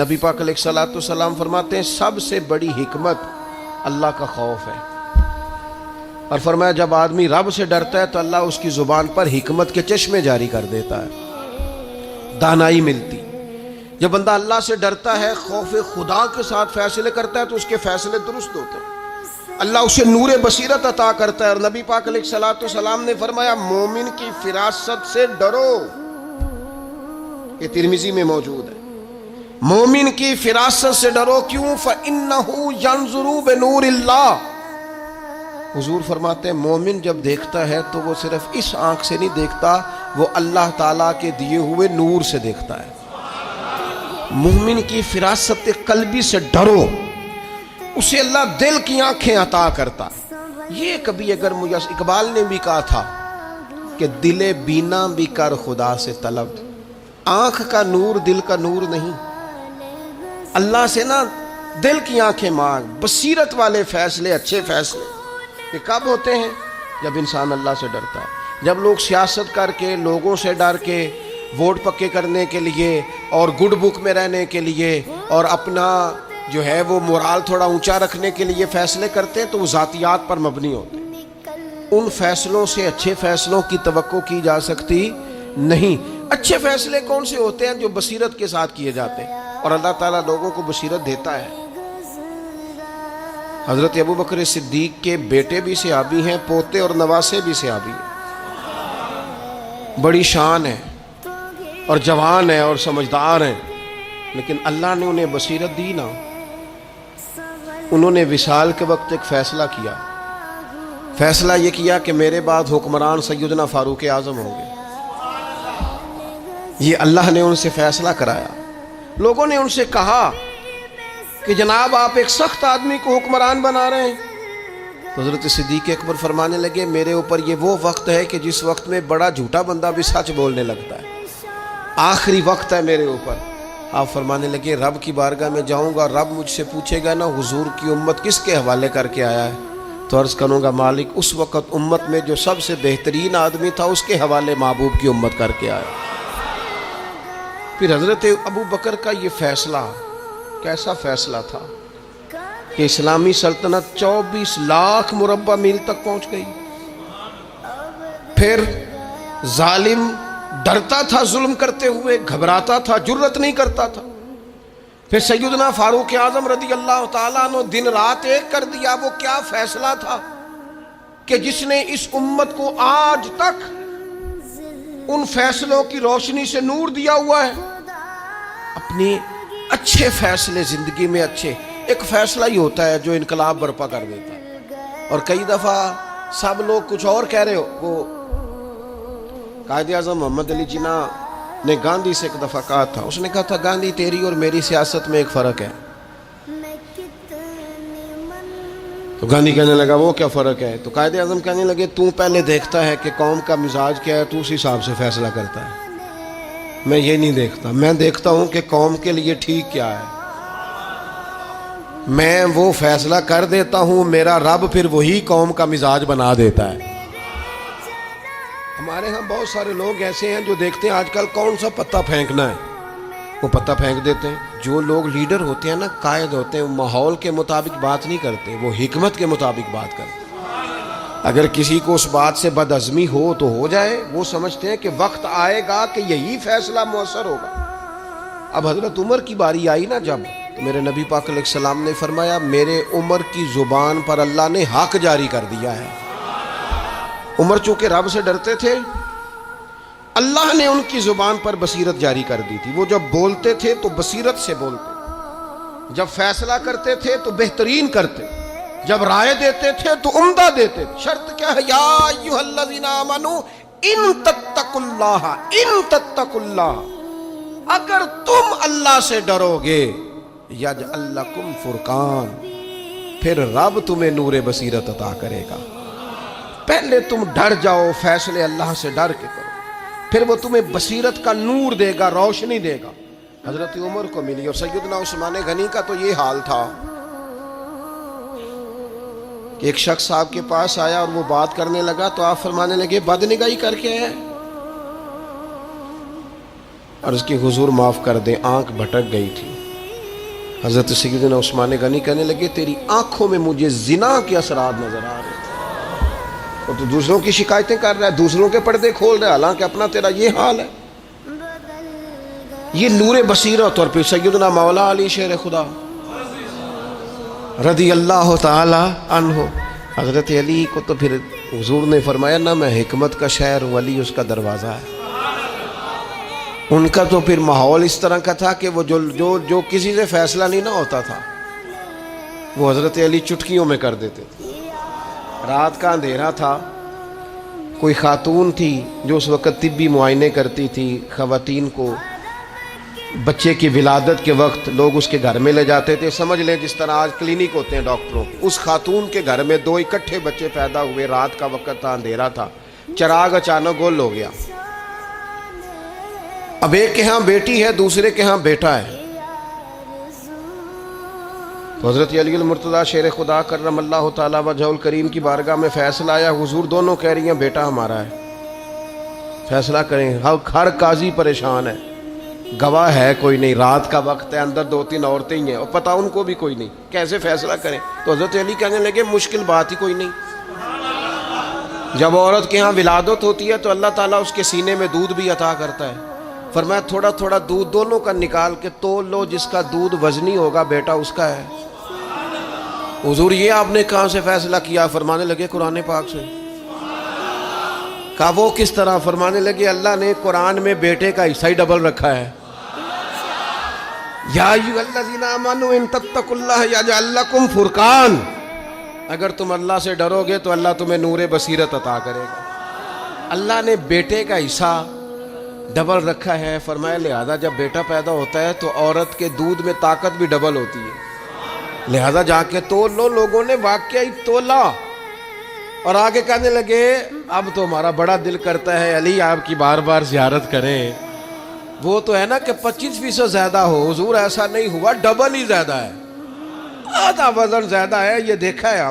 نبی پاک علیہ الصلوۃ والسلام فرماتے ہیں سب سے بڑی حکمت اللہ کا خوف ہے، اور فرمایا جب آدمی رب سے ڈرتا ہے تو اللہ اس کی زبان پر حکمت کے چشمے جاری کر دیتا ہے، دانائی ملتی۔ جب بندہ اللہ سے ڈرتا ہے، خوف خدا کے ساتھ فیصلے کرتا ہے تو اس کے فیصلے درست ہوتے ہیں، اللہ اسے نور بصیرت عطا کرتا ہے۔ اور نبی پاک علیہ الصلوۃ والسلام نے فرمایا مومن کی فراست سے ڈرو، یہ ترمذی میں موجود ہے، مومن کی فراست سے ڈرو، کیوں؟ فَإِنَّهُ يَنظُرُ بِنُورِ اللَّهِ۔ حضور فرماتے ہیں مومن جب دیکھتا ہے تو وہ صرف اس آنکھ سے نہیں دیکھتا، وہ اللہ تعالیٰ کے دیے ہوئے نور سے دیکھتا ہے۔ مومن کی فراست قلبی سے ڈرو، اسے اللہ دل کی آنکھیں عطا کرتا ہے۔ یہ کبھی اگر مجھے اقبال نے بھی کہا تھا کہ دل بینا بھی کر خدا سے طلب، آنکھ کا نور دل کا نور نہیں، اللہ سے نا دل کی آنکھیں مانگ، بصیرت والے فیصلے، اچھے فیصلے یہ کب ہوتے ہیں؟ جب انسان اللہ سے ڈرتا ہے۔ جب لوگ سیاست کر کے، لوگوں سے ڈر کے، ووٹ پکے کرنے کے لیے اور گڈ بک میں رہنے کے لیے اور اپنا جو ہے وہ مورال تھوڑا اونچا رکھنے کے لیے فیصلے کرتے ہیں تو وہ ذاتیات پر مبنی ہوتے ہیں۔ ان فیصلوں سے اچھے فیصلوں کی توقع کی جا سکتی نہیں۔ اچھے فیصلے کون سے ہوتے ہیں؟ جو بصیرت کے ساتھ کیے جاتے ہیں، اور اللہ تعالیٰ لوگوں کو بصیرت دیتا ہے۔ حضرت ابو بکر صدیق کے بیٹے بھی صحابی ہیں، پوتے اور نواسے بھی صحابی ہیں، بڑی شان ہے اور جوان ہے اور سمجھدار ہیں، لیکن اللہ نے انہیں بصیرت دی نا، انہوں نے وصال کے وقت ایک فیصلہ کیا، فیصلہ یہ کیا کہ میرے بعد حکمران سیدنا فاروق اعظم ہوں گے۔ یہ اللہ نے ان سے فیصلہ کرایا۔ لوگوں نے ان سے کہا کہ جناب آپ ایک سخت آدمی کو حکمران بنا رہے ہیں، تو حضرت صدیق اکبر فرمانے لگے میرے اوپر یہ وہ وقت ہے کہ جس وقت میں بڑا جھوٹا بندہ بھی سچ بولنے لگتا ہے، آخری وقت ہے میرے اوپر۔ آپ فرمانے لگے رب کی بارگاہ میں جاؤں گا، رب مجھ سے پوچھے گا نا حضور کی امت کس کے حوالے کر کے آیا ہے، تو عرض کروں گا مالک اس وقت امت میں جو سب سے بہترین آدمی تھا اس کے حوالے محبوب کی امت کر کے آیا۔ پھر حضرت ابو بکر کا یہ فیصلہ کیسا فیصلہ تھا کہ اسلامی سلطنت 24 لاکھ مربع میل تک پہنچ گئی۔ پھر ظالم ڈرتا تھا ظلم کرتے ہوئے، گھبراتا تھا، جرت نہیں کرتا تھا۔ پھر سیدنا فاروق اعظم رضی اللہ تعالیٰ عنہ دن رات ایک کر دیا۔ وہ کیا فیصلہ تھا کہ جس نے اس امت کو آج تک ان فیصلوں کی روشنی سے نور دیا ہوا ہے۔ اپنی اچھے فیصلے زندگی میں اچھے، ایک فیصلہ ہی ہوتا ہے جو انقلاب برپا کر دیتا ہے، اور کئی دفعہ سب لوگ کچھ اور کہہ رہے ہو۔ وہ قائد اعظم محمد علی جناح نے گاندھی سے ایک دفعہ کہا تھا، اس نے کہا تھا گاندھی تیری اور میری سیاست میں ایک فرق ہے، تو گاندھی کہنے لگا وہ کیا فرق ہے؟ تو قائد اعظم کہنے لگے تو پہلے دیکھتا ہے کہ قوم کا مزاج کیا ہے، تو اس حساب سے فیصلہ کرتا ہے، میں یہ نہیں دیکھتا، میں دیکھتا ہوں کہ قوم کے لیے ٹھیک کیا ہے، میں وہ فیصلہ کر دیتا ہوں، میرا رب پھر وہی قوم کا مزاج بنا دیتا ہے۔ ہمارے ہاں بہت سارے لوگ ایسے ہیں جو دیکھتے ہیں آج کل کون سا پتہ پھینکنا ہے، وہ پتہ پھینک دیتے ہیں۔ جو لوگ لیڈر ہوتے ہیں نا، قائد ہوتے ہیں، وہ ماحول کے مطابق بات نہیں کرتے، وہ حکمت کے مطابق بات کرتے ہیں۔ اگر کسی کو اس بات سے بدعزمی ہو تو ہو جائے، وہ سمجھتے ہیں کہ وقت آئے گا کہ یہی فیصلہ مؤثر ہوگا۔ اب حضرت عمر کی باری آئی نا جب، تو میرے نبی پاک علیہ السلام نے فرمایا میرے عمر کی زبان پر اللہ نے حق جاری کر دیا ہے۔ عمر چونکہ رب سے ڈرتے تھے، اللہ نے ان کی زبان پر بصیرت جاری کر دی تھی۔ وہ جب بولتے تھے تو بصیرت سے بولتے، جب فیصلہ کرتے تھے تو بہترین کرتے، جب رائے دیتے تھے تو عمدہ دیتے تھے۔ شرط کیا ہے؟ یا ایھا الذین آمنوا ان تتقوا اللہ، ان تتقوا اللہ، اگر تم اللہ سے ڈرو گے یجعل لکم فرقان، پھر رب تمہیں نور بصیرت عطا کرے گا۔ پہلے تم ڈر جاؤ، فیصلے اللہ سے ڈر کے کرو، پھر وہ تمہیں بصیرت کا نور دے گا، روشنی دے گا۔ حضرت عمر کو ملی، اور سیدنا عثمان غنی کا تو یہ حال تھا کہ ایک شخص آپ کے پاس آیا اور وہ بات کرنے لگا تو آپ فرمانے لگے بدنگاہی کر کے ہے، اور اس کی حضور معاف کر دیں آنکھ بھٹک گئی تھی۔ حضرت سیدنا عثمان غنی کہنے لگے تیری آنکھوں میں مجھے زنا کے اثرات نظر آ رہے تھے، اور تو دوسروں کی شکایتیں کر رہا ہے، دوسروں کے پردے کھول رہا ہے، حالانکہ اپنا تیرا یہ حال ہے۔ یہ نور بصیرت۔ اور پھر سیدنا مولا علی شیر خدا رضی اللہ تعالی عنہ، حضرت علی کو تو پھر حضور نے فرمایا نہ میں حکمت کا شہر ہوں، علی اس کا دروازہ ہے۔ ان کا تو پھر ماحول اس طرح کا تھا کہ وہ جو کسی سے فیصلہ نہیں نہ ہوتا تھا وہ حضرت علی چٹکیوں میں کر دیتے تھے۔ رات کا اندھیرا تھا، کوئی خاتون تھی جو اس وقت طبی معائنے کرتی تھی خواتین کو، بچے کی ولادت کے وقت لوگ اس کے گھر میں لے جاتے تھے، سمجھ لیں جس طرح آج کلینک ہوتے ہیں ڈاکٹروں، اس خاتون کے گھر میں 2 اکٹھے بچے پیدا ہوئے، رات کا وقت تھا، اندھیرا تھا، چراغ اچانک گل ہو گیا۔ اب ایک کے ہاں بیٹی ہے، دوسرے کے ہاں بیٹا ہے، تو حضرت علی المرتضیٰ شیر خدا کرم اللہ تعالی وجہہ الکریم کی بارگاہ میں فیصلہ آیا، حضور دونوں کہہ رہی ہیں بیٹا ہمارا ہے، فیصلہ کریں۔ ہر قاضی پریشان ہے، گواہ ہے کوئی نہیں، رات کا وقت ہے، اندر 2-3 عورتیں ہی ہیں اور پتہ ان کو بھی کوئی نہیں، کیسے فیصلہ کریں؟ تو حضرت علی کہنے لگے مشکل بات ہی کوئی نہیں۔ جب عورت کے ہاں ولادت ہوتی ہے تو اللہ تعالیٰ اس کے سینے میں دودھ بھی عطا کرتا ہے، فرمایا تھوڑا تھوڑا دودھ دونوں کا نکال کے تول لو، جس کا دودھ وزنی ہوگا بیٹا اس کا ہے۔ حضور یہ آپ نے کہاں سے فیصلہ کیا؟ فرمانے لگے قرآن پاک سے۔ کہا وہ کس طرح؟ فرمانے لگے اللہ نے قرآن میں بیٹے کا حصہ ہی ڈبل رکھا ہے، یا ایھا الذین آمنوا ان تتقوا اللہ یجعل لکم فرقان، اگر تم اللہ سے ڈرو گے تو اللہ تمہیں نور بصیرت عطا کرے گا۔ اللہ نے بیٹے کا حصہ ڈبل رکھا ہے، فرمایا لہذا جب بیٹا پیدا ہوتا ہے تو عورت کے دودھ میں طاقت بھی ڈبل ہوتی ہے، لہذا جا کے تول لو۔ لوگوں نے واقعی تولا اور آگے کہنے لگے اب تو ہمارا بڑا دل کرتا ہے علی آپ کی بار بار زیارت کریں، وہ تو ہے نا کہ 25% زیادہ ہو، حضور ایسا نہیں ہوا، ڈبل ہی زیادہ ہے، آدھا وزن زیادہ ہے، یہ دیکھا ہے ہم